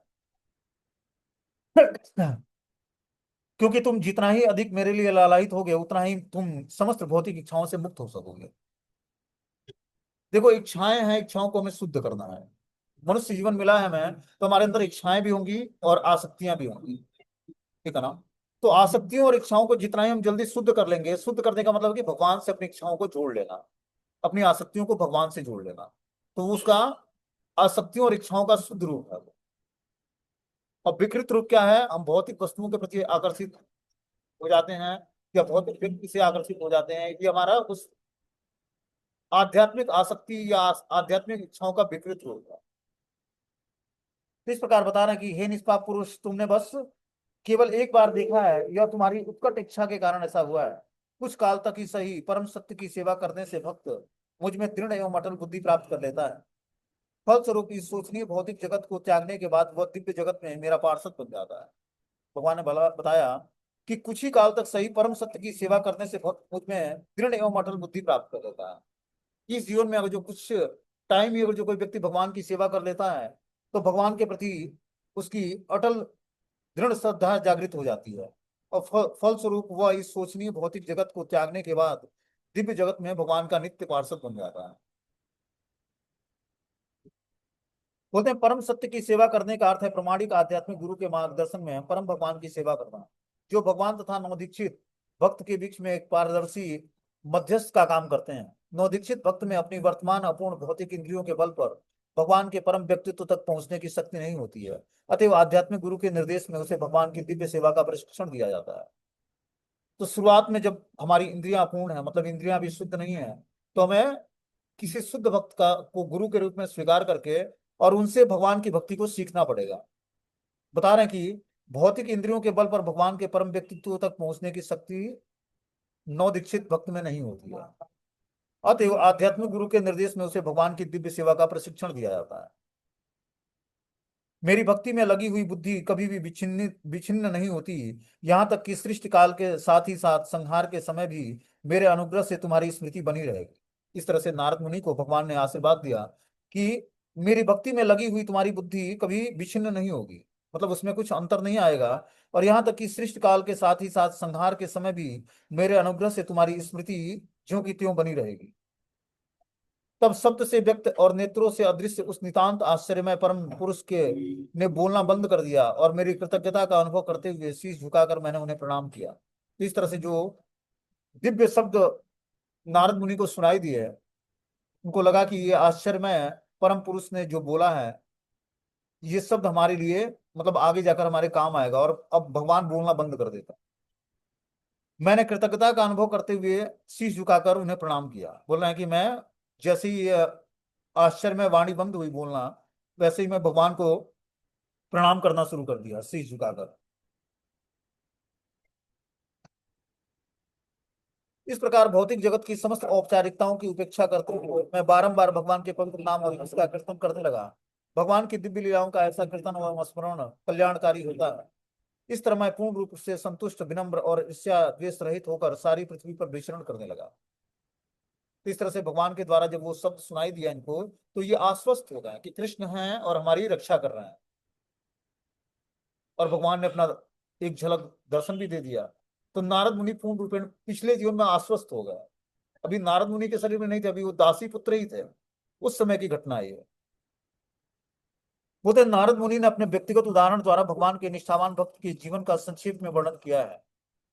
क्योंकि तुम जितना ही अधिक मेरे लिए लालायित होगे, उतना ही तुम समस्त भौतिक इच्छाओं से मुक्त हो सकोगे। देखो, इच्छाएं हैं, इच्छाओं को हमें शुद्ध करना है। मनुष्य जीवन मिला है हमें, तो हमारे अंदर इच्छाएं भी होंगी और आसक्तियां भी होंगी। ठीक है ना? तो आसक्तियों और इच्छाओं को जितना ही हम जल्दी शुद्ध कर लेंगे, शुद्ध करने का मतलब कि भगवान से अपनी इच्छाओं को जोड़ लेना, अपनी आसक्तियों को भगवान से जोड़ लेना, तो उसका आसक्तियों और इच्छाओं का शुद्ध रूप है वो। और विकृत रूप क्या है? हम भौतिक वस्तुओं के प्रति आकर्षित हो जाते हैं, या भौतिक व्यक्ति से आकर्षित हो जाते हैं। ये हमारा उस आध्यात्मिक आसक्ति या आध्यात्मिक इच्छाओं का विकृत रूप है। तो इस प्रकार बता रहे हैं कि हे निष्पाप पुरुष, तुमने बस केवल एक बार देखा है, यह तुम्हारी उत्कट इच्छा के कारण ऐसा हुआ है। कुछ काल तक ही सही, परम सत्य की सेवा करने से भक्त मुझ में दृढ़ एवं अटल बुद्धि प्राप्त कर लेता है। फलस्वरूप इस सोचनीय भौतिक जगत को त्यागने के बाद वह दिव्य जगत में मेरा पार्षद बन जाता है। भगवान ने भला बताया कि कुछ ही काल तक सही, परम सत्य की सेवा करने से भक्त मुझ में दृढ़ एवं अटल बुद्धि प्राप्त कर लेता है। इस जीवन में अगर जो कुछ टाइम ही अगर जो कोई व्यक्ति भगवान की सेवा कर लेता है, तो भगवान के प्रति उसकी अटल दृढ़ श्रद्धा जागृत हो जाती है। और फलस्वरूप वह इस सोचनीय भौतिक जगत को त्यागने के बाद दिव्य जगत में भगवान का नित्य पार्षद बन जाता है। बोलते हैं परम सत्य की सेवा करने का अर्थ है प्रमाणिक आध्यात्मिक गुरु के मार्गदर्शन में परम भगवान की सेवा करना, जो भगवान तथा नवदीक्षित भक्त के बीच में एक पारदर्शी मध्यस्थ का काम करते हैं। नवदीक्षित भक्त में अपनी वर्तमान अपूर्ण भौतिक इंद्रियों के बल पर भगवान के परम व्यक्तित्व तक पहुंचने की शक्ति नहीं होती है। अतएव आध्यात्मिक गुरु के निर्देश में उसे भगवान की दिव्य सेवा का प्रशिक्षण दिया जाता है। तो शुरुआत में जब हमारी इंद्रियां अपूर्ण है, मतलब इंद्रियां भी शुद्ध नहीं है, तो हमें किसी शुद्ध भक्त का को गुरु के रूप में स्वीकार करके और उनसे भगवान की भक्ति को सीखना पड़ेगा। बता रहे हैं कि भौतिक इंद्रियों के बल पर भगवान के परम व्यक्तित्व तक पहुंचने की शक्ति नव दीक्षित भक्त में नहीं होती है। अतएव आध्यात्मिक गुरु के निर्देश में उसे भगवान की दिव्य सेवा का प्रशिक्षण दिया जाता है। मेरी भक्ति में लगी हुई बुद्धि कभी भी विच्छिन्न विच्छिन्न नहीं होती, यहाँ तक कि सृष्टि काल के साथ ही साथ संहार के समय भी मेरे अनुग्रह से तुम्हारी स्मृति बनी रहेगी। इस तरह से नारद मुनि को भगवान ने आशीर्वाद दिया कि मेरी भक्ति में लगी हुई तुम्हारी बुद्धि कभी विच्छिन्न नहीं होगी, मतलब उसमें कुछ अंतर नहीं आएगा। और यहाँ तक कि सृष्टि काल के साथ ही साथ संहार के समय भी मेरे अनुग्रह से तुम्हारी स्मृति ज्यों की त्यों बनी रहेगी। तब शब्द से व्यक्त और नेत्रों से अदृश्य उस नितांत आश्चर्यमय परम पुरुष के ने बोलना बंद कर दिया, और मेरी कृतज्ञता का अनुभव करते हुए शीश झुकाकर मैंने उन्हें प्रणाम किया। इस तरह से जो दिव्य शब्द नारद मुनि को सुनाई दिए, उनको लगा कि ये आश्चर्यमय परम पुरुष ने जो बोला है, ये शब्द हमारे लिए मतलब आगे जाकर हमारे काम आएगा, और अब भगवान बोलना बंद कर देता। मैंने कृतज्ञता का अनुभव करते हुए शीश झुकाकर उन्हें प्रणाम किया। बोल रहे हैं कि मैं जैसे ही आश्चर्य में वाणी बंद हुई बोलना, वैसे ही मैं भगवान को प्रणाम करना शुरू कर दिया शीश झुकाकर। इस प्रकार भौतिक जगत की समस्त औपचारिकताओं की उपेक्षा करते हुए मैं बारंबार भगवान के पवित्र नाम और उसका कीर्तन करने लगा। भगवान की दिव्य लीलाओं का ऐसा कीर्तन और स्मरण कल्याणकारी होता है। इस तरह मैं पूर्ण रूप से संतुष्ट, विनम्र और ईर्ष्या द्वेष रहित होकर सारी पृथ्वी पर विचरण करने लगा। तो इस तरह से भगवान के द्वारा जब वो शब्द सुनाई दिया इनको, तो ये आश्वस्त हो गए कि कृष्ण हैं और हमारी रक्षा कर रहे हैं। और भगवान ने अपना एक झलक दर्शन भी दे दिया। तो नारद मुनि पूर्ण रूपेण पिछले जीवन में आश्वस्त हो गए। अभी नारद मुनि के शरीर में नहीं थे, अभी वो दासी पुत्र ही थे। उस समय की घटना है ये। बोलते नारद मुनि ने अपने व्यक्तिगत उदाहरण द्वारा भगवान के निष्ठावान भक्त के जीवन का संक्षेप में वर्णन किया है।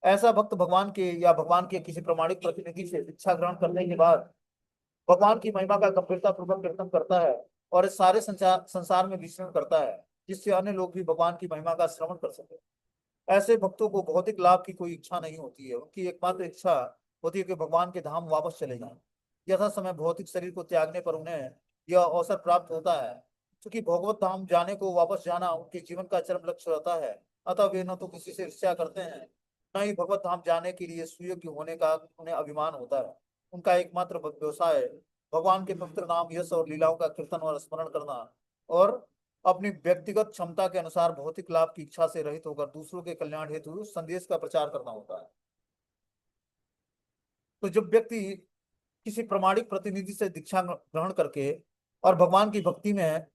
ऐसा भक्त भगवान के या भगवान के किसी प्रमाणिक प्रतिनिधि से शिक्षा ग्रहण करने के बाद भगवान की महिमा का गंभीरता पूर्वक कीर्तन करता है, और इस सारे संसार में विचरण करता है, जिससे अन्य लोग भी भगवान की महिमा का श्रवण कर सके। ऐसे भक्तों को भौतिक लाभ की कोई इच्छा नहीं होती है। उनकी एकमात्र इच्छा होती है कि भगवान के धाम वापस चले जाएं। यथा समय भौतिक शरीर को त्यागने पर उन्हें यह अवसर प्राप्त होता है। क्योंकि भगवत धाम जाने को वापस जाना उनके जीवन का चरम लक्ष्य रहता है, अतः वे न तो किसी से ईर्ष्या करते हैं, न ही भगवत धाम जाने के लिए सुयोग्य होने का उन्हें अभिमान होता है। उनका एकमात्र व्यवसाय भगवान के पवित्र नाम, यश और लीलाओं का कीर्तन और स्मरण करना, और अपनी व्यक्तिगत क्षमता के अनुसार भौतिक लाभ की इच्छा से रहित होकर दूसरों के कल्याण हेतु संदेश का प्रचार करना होता है। तो जब व्यक्ति किसी प्रमाणिक प्रतिनिधि से दीक्षा ग्रहण करके और भगवान की भक्ति में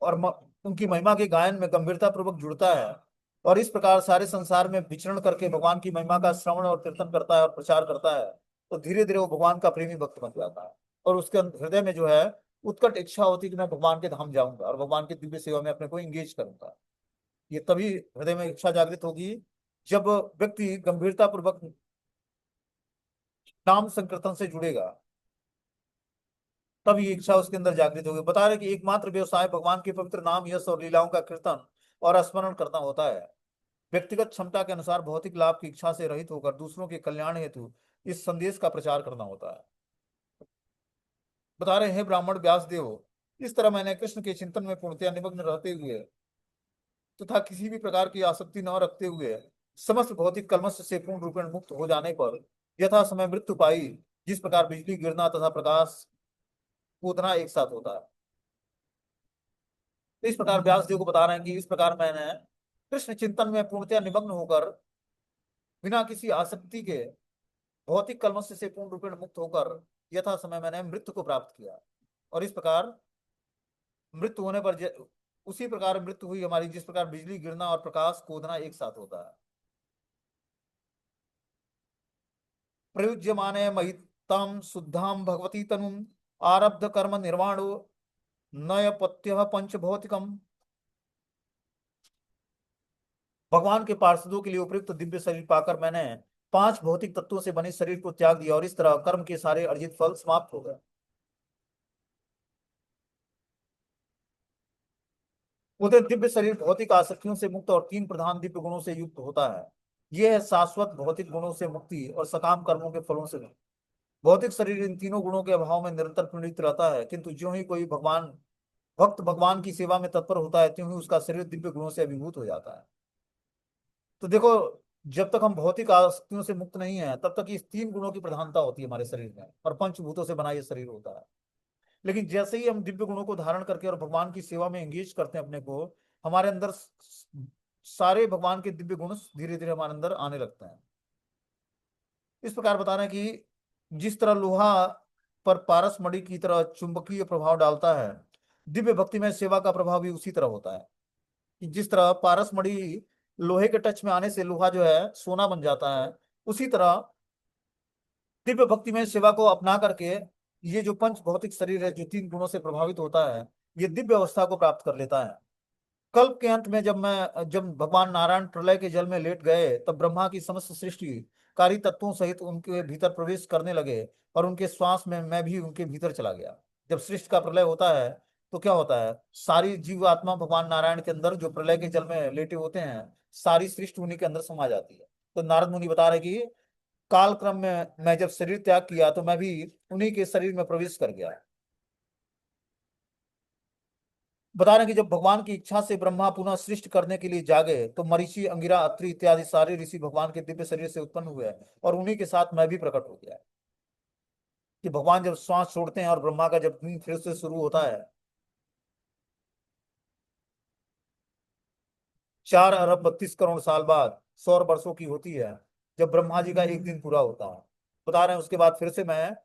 और उनकी महिमा के गायन में गंभीरता पूर्वक जुड़ता है और इस प्रकार सारे संसार में विचरण करके भगवान की महिमा का श्रवण और कीर्तन करता है और प्रचार करता है, तो धीरे धीरे वो भगवान का प्रेमी भक्त बन जाता है। और उसके हृदय में जो है उत्कट इच्छा होती है कि मैं भगवान के धाम जाऊंगा और भगवान की दिव्य सेवा में अपने को इंगेज करूंगा। ये तभी हृदय में इच्छा जागृत होगी जब व्यक्ति गंभीरता पूर्वक नाम संकीर्तन से जुड़ेगा, तब ये इच्छा उसके अंदर जागृत होगी। बता रहे कि एकमात्र व्यवसाय भगवान के पवित्र नाम, यश और लीलाओं का कीर्तन और स्मरण करना होता है। व्यक्तिगत क्षमता के अनुसार भौतिक लाभ की इच्छा से रहित होकर दूसरों के कल्याण हेतु इस संदेश का प्रचार करना होता है। बता रहे हैं ब्राह्मण व्यास देव, इस तरह मैंने कृष्ण के चिंतन में पूर्णतया निमग्न रहते हुए तथा किसी भी प्रकार की आसक्ति न रखते हुए समस्त भौतिक कलमश से पूर्ण रूपेण मुक्त हो जाने पर यथा समय मृत्यु पाई, जिस प्रकार बिजली गिरना तथा प्रकाश कूदना एक साथ होता है। तो इस प्रकार व्यास देव को बता रहे हैं कि इस प्रकार मैंने कृष्ण चिंतन में पूर्णतया निमग्न होकर बिना किसी आसक्ति के भौतिक कलमश से पूर्ण रूपेण मुक्त होकर यथा समय मैंने मृत्यु को प्राप्त किया। और इस प्रकार मृत्यु होने पर उसी प्रकार मृत्यु हुई हमारी, जिस प्रकार बिजली गिरना और प्रकाश कूदना एक साथ होता है। प्रयुज्यमाने महितां शुद्धां भगवती तनुम आरब्ध कर्म निर्वाणो नयपत्य पंच भौतिकम। भगवान के पार्षदों के लिए उपयुक्त दिव्य शरीर पाकर मैंने 5 भौतिक तत्वों से बने शरीर को त्याग दिया और इस तरह कर्म के सारे अर्जित फल समाप्त हो गए। उधर दिव्य शरीर भौतिक आसक्तियों से मुक्त और 3 प्रधान दिव्य गुणों से युक्त होता है। यह है शाश्वत भौतिक गुणों से मुक्ति और सकाम कर्मों के फलों से मुक्ति। भौतिक शरीर इन तीनों गुणों के अभाव में निरंतर पीड़ित रहता है, किंतु ज्यों ही कोई भक्त भगवान की सेवा में तत्पर होता है, त्यों ही उसका शरीर दिव्य गुणों से अभिभूत हो जाता है। तो देखो, जब तक हम भौतिक आसक्तियों से मुक्त नहीं है तब तक इस 3 गुणों की प्रधानता होती है हमारे शरीर में और पंचभूतों से बना ये शरीर होता है। लेकिन जैसे ही हम दिव्य गुणों को धारण करके और भगवान की सेवा में एंगेज करते हैं अपने को, हमारे अंदर सारे भगवान के दिव्य गुण धीरे धीरे हमारे अंदर आने लगते हैं। इस प्रकार बता रहे हैं कि जिस तरह लोहा पर पारस मणि की तरह चुंबकीय प्रभाव डालता है, दिव्य भक्ति में सेवा का प्रभाव भी उसी तरह होता है। कि जिस तरह पारस मणि लोहे के टच में आने से लोहा जो है सोना बन जाता है, उसी तरह दिव्य भक्ति में सेवा को अपना करके ये जो पंच भौतिक शरीर है जो 3 गुणों से प्रभावित होता है, ये दिव्य अवस्था को प्राप्त कर लेता है। कल्प के अंत में जब भगवान नारायण प्रलय के जल में लेट गए, तब ब्रह्मा की समस्त सृष्टि कारी तत्वों सहित उनके भीतर प्रवेश करने लगे और उनके श्वास में मैं भी उनके भीतर चला गया। जब सृष्टि का प्रलय होता है तो क्या होता है, सारी जीव आत्मा भगवान नारायण के अंदर जो प्रलय के जल में लेटे होते हैं, सारी सृष्टि उन्हीं के अंदर समा जाती है। तो नारद मुनि बता रहे कि काल क्रम में मैं जब शरीर त्याग किया तो मैं भी उन्हीं के शरीर में प्रवेश कर गया। बता रहे हैं कि जब भगवान की इच्छा से ब्रह्मा पुनः सृष्टि करने के लिए जागे तो मरीचि, अंगिरा, अत्रि इत्यादि सारे ऋषि भगवान के दिव्य शरीर से उत्पन्न हुए और उन्हीं के साथ मैं भी प्रकट हो गया। कि भगवान जब श्वास छोड़ते हैं और ब्रह्मा का जब दिन फिर से शुरू होता है, 4 अरब 32 करोड़ साल बाद 100 वर्षों की होती है, जब ब्रह्मा जी का एक दिन पूरा होता है। बता रहे हैं उसके बाद फिर से मैं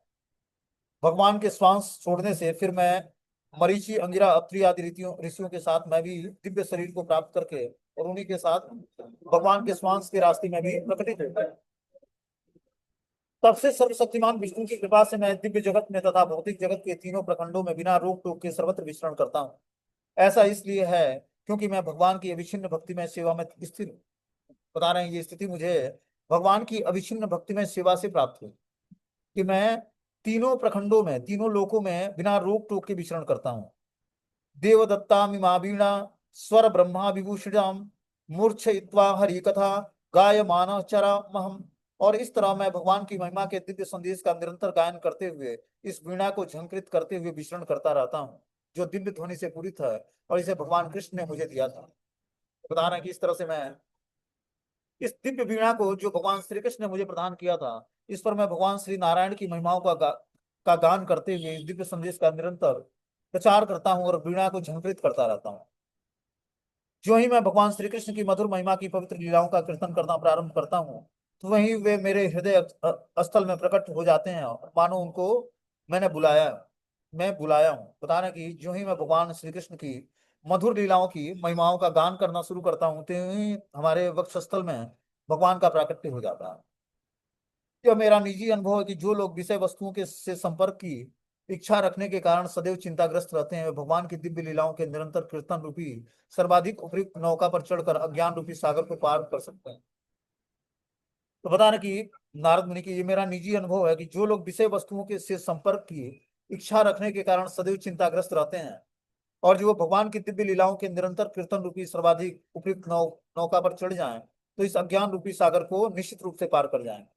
भगवान के श्वास छोड़ने से फिर मैं मरीचि, अंगिरा, अत्रि आदि ऋषियों ऋषियों के साथ मैं भी दिव्य शरीर को प्राप्त करके और उन्हीं के साथ भगवान के श्वास के रास्ते में भी प्रकटित होता है। तब से सर्वशक्तिमान विष्णु की कृपा से मैं दिव्य जगत में तथा भौतिक जगत के तीनों प्रखंडों में बिना रोक टोक के सर्वत्र विचरण करता हूँ। ऐसा इसलिए है क्योंकि मैं भगवान की अविच्छिन्न भक्ति में सेवा में स्थिर हूँ। बता रहे हैं ये स्थिति मुझे भगवान की अविच्छिन्न भक्ति में सेवा से प्राप्त हुई कि मैं तीनों प्रखंडों में, तीनों लोकों में बिना रोक टोक के विचरण करता हूँ। देवदत्ता मीमावीणा स्वर ब्रह्मा विभूषिणाम मूर्छयित्वा हरि कथा गायमान चरा महम। और इस तरह मैं भगवान की महिमा के दिव्य संदेश का निरंतर गायन करते हुए इस वीणा को झंकृत करते हुए विचरण करता रहता हूँ, जो दिव्य ध्वनि से पूरित है और इसे भगवान कृष्ण ने मुझे दिया था। बता रहे हैं कि इस तरह से मैं इस दिव्य वीणा को जो भगवान श्री कृष्ण ने मुझे प्रदान किया था, इस पर मैं भगवान श्री नारायण की महिमाओं का गान करते हुए इस दिव्य संदेश का निरंतर प्रचार करता हूँ और वीणा को झंकृत करता रहता हूँ। जो ही मैं भगवान श्री कृष्ण की मधुर महिमा की पवित्र लीलाओं का कीर्तन करना प्रारंभ करता हूँ, तो वहीं वे मेरे हृदय स्थल में प्रकट हो जाते हैं, मानो उनको मैंने बुलाया मैं बुलाया हूँ। बता रहे कि जो ही मैं भगवान श्री कृष्ण की मधुर लीलाओं की महिमाओं का गान करना शुरू करता हूँ, तो ही हमारे वक्षस्थल में भगवान का प्राकट्य हो जाता है। यह मेरा निजी अनुभव है कि जो लोग विषय वस्तुओं के से संपर्क की इच्छा रखने के कारण सदैव चिंताग्रस्त रहते हैं, वे भगवान की दिव्य लीलाओं के निरंतर कीर्तन रूपी सर्वाधिक उपयुक्त नौका पर चढ़कर अज्ञान रूपी सागर को पार कर सकते हैं। तो बता रहे कि नारद मुनि की ये मेरा निजी अनुभव है कि जो लोग विषय वस्तुओं के से संपर्क की इच्छा रखने के कारण सदैव चिंताग्रस्त रहते हैं, और जो भगवान की दिव्य लीलाओं के निरंतर कीर्तन रूपी सर्वाधिक उपयुक्त नौका पर चढ़ जाएं, तो इस अज्ञान रूपी सागर को निश्चित रूप से पार कर जाएंगे।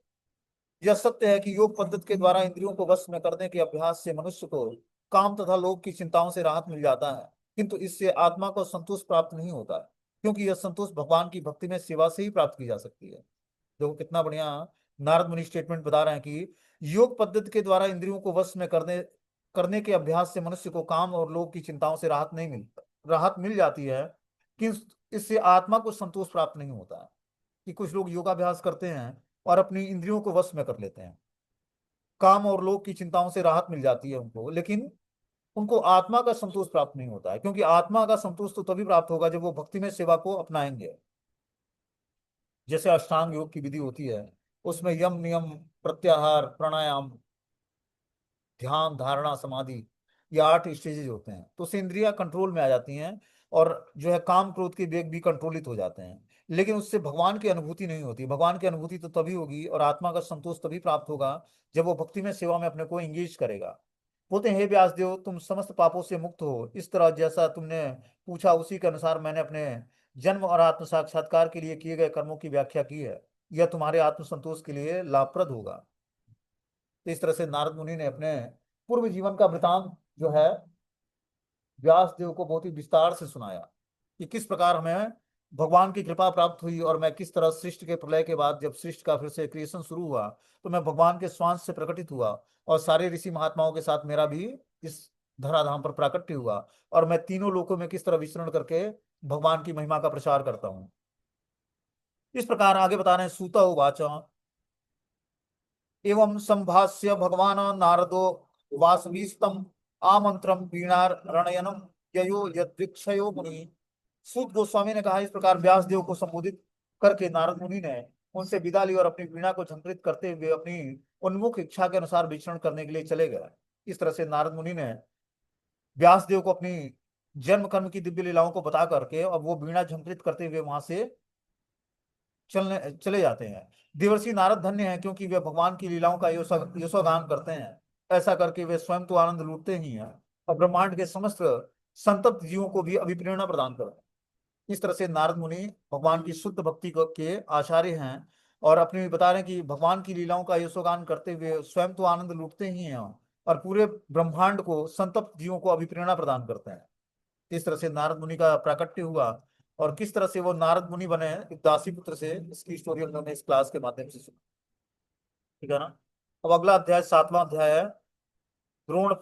यह सत्य है कि योग पद्धति के द्वारा इंद्रियों को वश में करने के अभ्यास से मनुष्य को काम तथा लोभ की चिंताओं से राहत मिल जाता है, किंतु इससे आत्मा को संतोष प्राप्त नहीं होता, क्योंकि यह संतोष भगवान की भक्ति में सेवा से ही प्राप्त की जा सकती है। देखो कितना बढ़िया नारद मुनि स्टेटमेंट बता रहे हैं कि योग पद्धति के द्वारा इंद्रियों को वश में करने करने के अभ्यास से मनुष्य को काम और लोभ की चिंताओं से राहत नहीं मिलता, राहत मिल जाती है, कि इससे आत्मा को संतोष प्राप्त नहीं होता है। कि कुछ लोग योगाभ्यास करते हैं और अपनी इंद्रियों को वश में कर लेते हैं, काम और लोभ की चिंताओं से राहत मिल जाती है उनको, लेकिन उनको आत्मा का संतोष प्राप्त नहीं होता है, क्योंकि आत्मा का संतोष तो तभी प्राप्त होगा जब वो भक्ति में सेवा को अपनाएंगे। जैसे अष्टांग योग की विधि होती है, उसमें यम नियम प्रत्याहार प्राणायाम ध्यान धारणा समाधि, ये 8 स्टेजेज होते हैं, तो उससे इंद्रियां कंट्रोल में आ जाती हैं और जो है काम क्रोध के वेग भी कंट्रोलित हो जाते हैं। लेकिन उससे भगवान की अनुभूति नहीं होती। भगवान की अनुभूति तो तभी होगी और आत्मा का संतोष तभी प्राप्त होगा जब वो भक्ति में सेवा में अपने को इंगेज करेगा। बोलते हैं, हे व्यासदेव, तुम समस्त पापों से मुक्त हो। इस तरह जैसा तुमने पूछा उसी के अनुसार मैंने अपने जन्म और आत्म साक्षात्कार के लिए किए गए कर्मों की व्याख्या की है। यह तुम्हारे आत्म संतोष के लिए लाभप्रद होगा। तो इस तरह से नारद मुनि ने अपने पूर्व जीवन का वृतांत जो है व्यास देव को बहुत ही विस्तार से सुनाया कि किस प्रकार हमें भगवान की कृपा प्राप्त हुई और मैं किस तरह सृष्टि के प्रलय के बाद जब सृष्टि का फिर से क्रिएशन शुरू हुआ, तो मैं भगवान के स्वांश से प्रकटित हुआ और सारे ऋषि महात्माओं के साथ मेरा भी इस धराधाम पर प्राकट्य हुआ, और मैं तीनों लोकों में किस तरह विचरण करके भगवान की महिमा का प्रचार करता हूँ। इस प्रकार आगे बता रहे हैं, सूत उवाच एवं संभाष्य भगवान नारदो वासवीस्तम आमंत्रम वीणारणयनम ययो यदृक्षयो मुनि। सूत गोस्वामी ने कहा, इस प्रकार व्यास देव को संबोधित करके नारद मुनि ने उनसे विदा ली और अपनी वीणा को झंकृत करते हुए अपनी उन्मुख इच्छा के अनुसार विचरण करने के लिए चले गए। इस तरह से नारद मुनि ने व्यास देव को अपनी जन्म कर्म की दिव्य लीलाओं को बता करके अब वो वीणा झंकृत करते हुए वहां से चलने चले जाते हैं। देवर्षि नारद धन्य हैं, क्योंकि वे भगवान की लीलाओं का यशोगान करते हैं। ऐसा करके वे स्वयं तो आनंद लूटते ही हैं और ब्रह्मांड के समस्त संतप्त जीवों को भी अभिप्रेरणा प्रदान करते हैं। इस तरह से नारद मुनि भगवान की शुद्ध भक्ति के आचार्य हैं और अपने बता रहे हैं कि भगवान की लीलाओं का यशोगान करते हुए स्वयं तो आनंद लूटते ही हैं और पूरे ब्रह्मांड को संतप्त जीवों को अभिप्रेरणा प्रदान करते हैं। इस तरह से नारद मुनि का प्राकट्य हुआ और किस तरह से वो नारद मुनि बने एक दासी पुत्र से, इसकी स्टोरी हम लोगों ने इस क्लास के माध्यम से सुनी। ठीक है ना। अब अगला अध्याय 7वां अध्याय है द्रोण